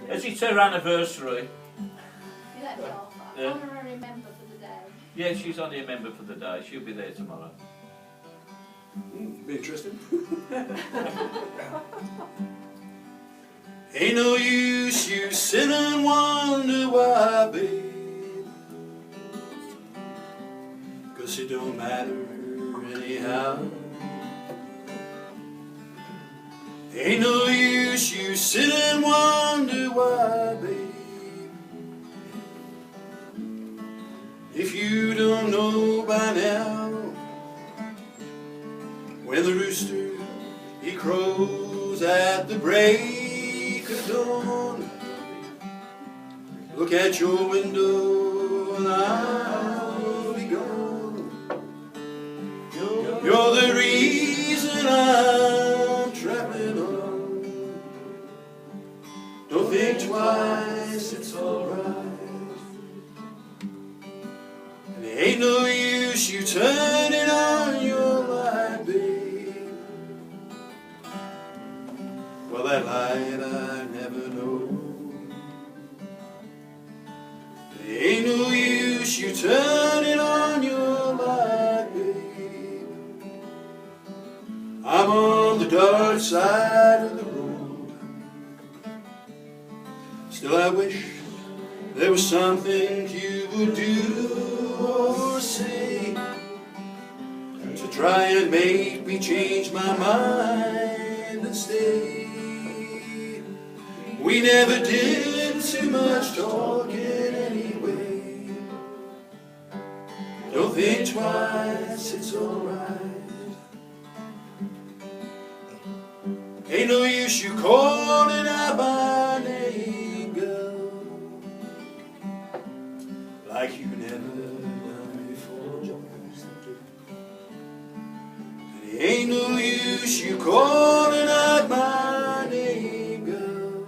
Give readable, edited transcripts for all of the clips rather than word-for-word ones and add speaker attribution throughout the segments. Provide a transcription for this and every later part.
Speaker 1: As it's her anniversary.
Speaker 2: You let me off.
Speaker 1: Yeah.
Speaker 2: Honorary member for the day.
Speaker 1: Yeah, she's only a member for the day. She'll be there tomorrow.
Speaker 3: Be interesting. Ain't no use you sit and wonder why, babe, 'cause it don't matter anyhow. Ain't no use you sit and wonder why, babe, if you don't know by now. When the rooster, he crows at the break of dawn, look at your window and I'll be gone. You're the reason I'm traveling on. Don't think twice, it's alright. And it ain't no use you turning on your light, babe. Well, that light I never know. It ain't no use you turning on your light, babe. I'm on the dark side of the road. Still I wish there was something you would do or say to try and make me change my mind and stay. We never did too much talking anyway. Don't think twice, it's alright. Ain't no use you calling out my name, girl, like you never done before. And it ain't no use you calling out my name, girl,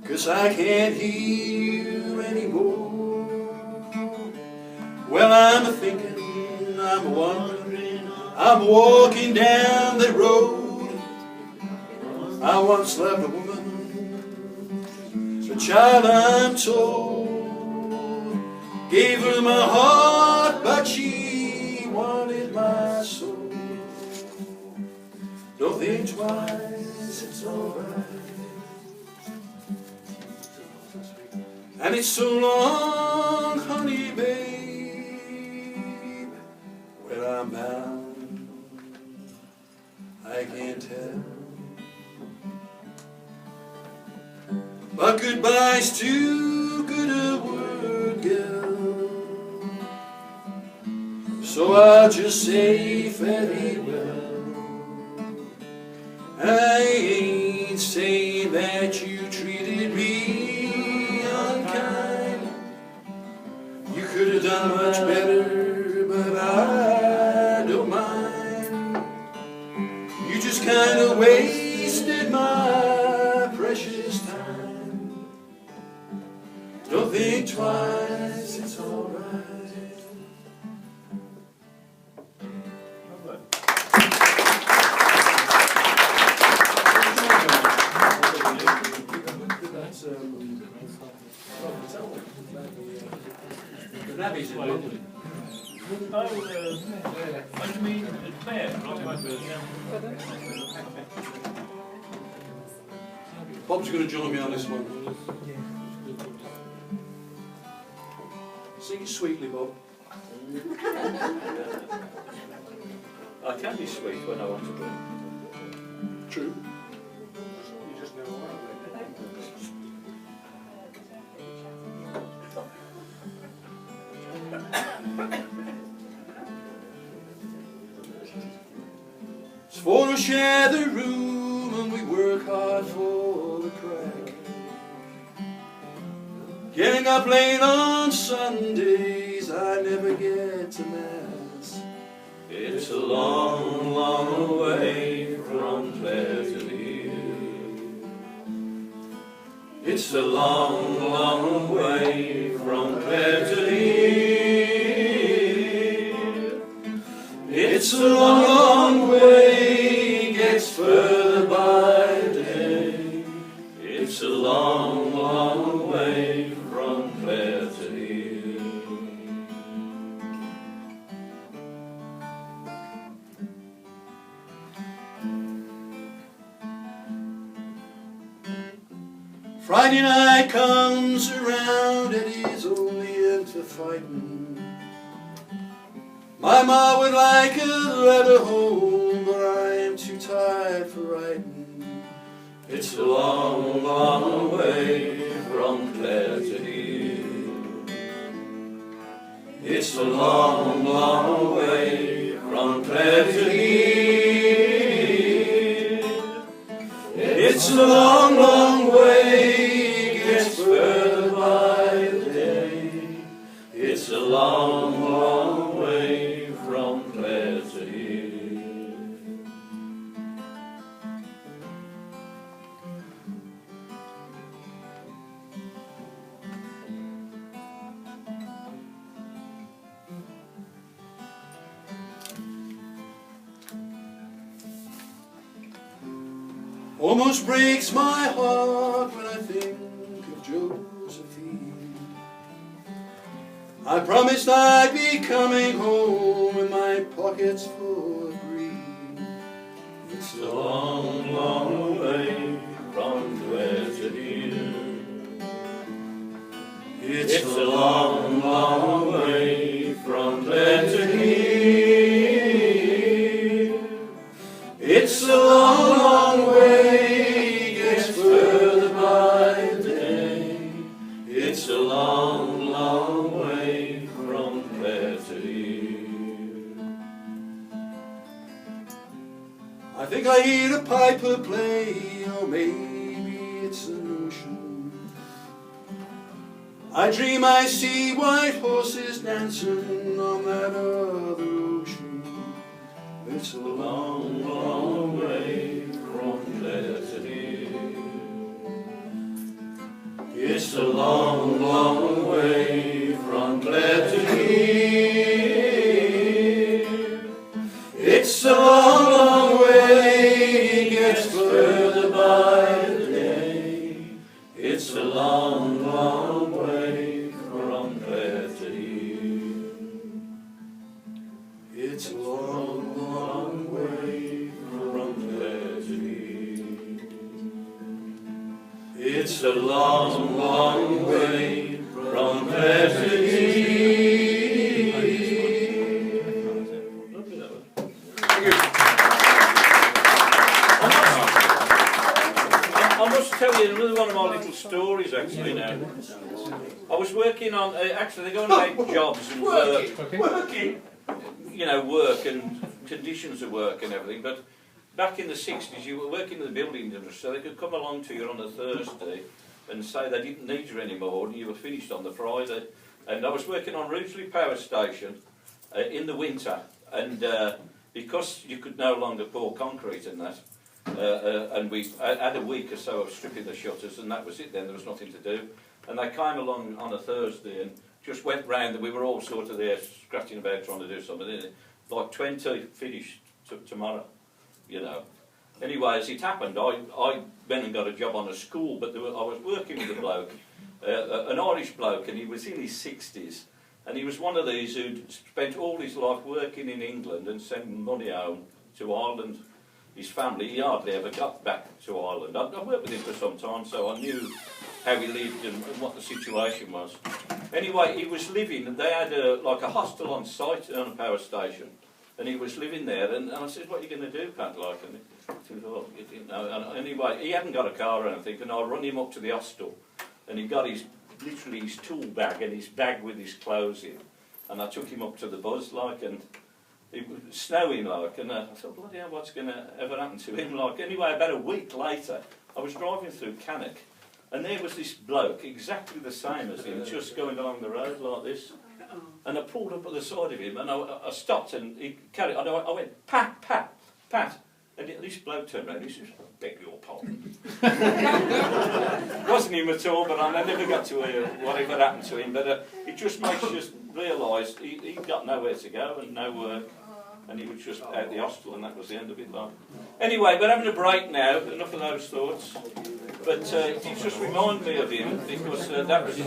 Speaker 3: 'cause I can't hear you anymore. Well, I'm a-thinking, I'm wondering, I'm walking down the road. I once loved a woman, a child I'm told, gave her my heart, but she wanted my soul. Don't think twice, it's alright. And it's so long, honey, babe, where I'm bound, I can't tell. But goodbye's too good a word, girl, so I'll just say very well. I ain't saying that you treated me unkind. You could have done much better, but I don't mind. You just kind of wasted my precious time. Don't think twice, it's alright.
Speaker 1: Davies in London. Oh, what do you mean? Claire?
Speaker 3: Bob's going to join me on this one. Sing it sweetly, Bob.
Speaker 1: I can be sweet when I want to be.
Speaker 3: True.
Speaker 4: You just never want to.
Speaker 3: It's for to share the room and we work hard for the crack. Getting up late on Sundays, I never get to Mass.
Speaker 1: It's a long, long way from Clare to here. It's a long, long way from Clare to here. It's a long, long way, gets further by the day. It's
Speaker 3: Friday night comes around and he's only into fighting. My ma would like a letter home, but I am too tired for writing.
Speaker 1: It's a long, long way from Clare to here. It's a long, long way from Clare to here. It's a long, long way, gets further by the day. It's a long, long way from Clare to here.
Speaker 3: Almost breaks my heart when I think of Josephine. I promised I'd be coming home with my pockets full of green.
Speaker 1: It's a long, long way from Clare to here. It's a long, long way from Clare to here. It's a long, long way, gets further by the day. It's a long, long way from Clare to here.
Speaker 3: I think I hear a piper play, or maybe it's a notion. I dream I see white horses dancing on that other ocean. It's a
Speaker 1: Long, long way from Clare to here. It's a long, long way from Clare to here. It's a long, long way, gets further by the day. It's a long, long way from Clare to here.
Speaker 3: It's a long,
Speaker 1: Long way from Clare to here. It's a long, long way from Clare to here. Lovely that one. I must tell you another one of my little stories actually now. I was working on, actually they're going about jobs and working. You know, work and conditions of work and everything, but back in the 60s you were working in the building industry, so they could come along to you on a Thursday and say they didn't need you anymore and you were finished on the Friday. And I was working on Rugeley Power Station in the winter, and because you could no longer pour concrete in that, and we had a week or so of stripping the shutters, and that was it then, there was nothing to do. And they came along on a Thursday and just went round, and we were all sort of there scratching about trying to do something, didn't it? Like 20 finished tomorrow, you know. Anyway, as it happened, I went and got a job on a school, but I was working with a bloke, an Irish bloke, and he was in his 60s, and he was one of these who'd spent all his life working in England and sending money home to Ireland. His family, he hardly ever got back to Ireland. I worked with him for some time, so I knew how he lived and what the situation was. Anyway, he was living, and they had like a hostel on site on a power station, and he was living there, and I said, what are you going to do, Pat, like? And he said, well, you didn't know. And anyway, he hadn't got a car or anything, and I run him up to the hostel, and he got literally his tool bag and his bag with his clothes in, and I took him up to the buzz, like, and it was snowing, like, and I thought, bloody hell, what's going to ever happen to him, like? Anyway, about a week later, I was driving through Cannock, and there was this bloke, exactly the same as him, just going along the road like this. And I pulled up at the side of him, and I stopped, and he carried. I went, Pat, Pat, Pat. And this bloke turned around, he said, I beg your pardon. Wasn't him at all, but I never got to hear whatever happened to him. But it just makes you realise he got nowhere to go and no work. And he was just out the hostel, and that was the end of it. Like. Anyway, we're having a break now, enough of those thoughts. But it just reminded me of him, because that was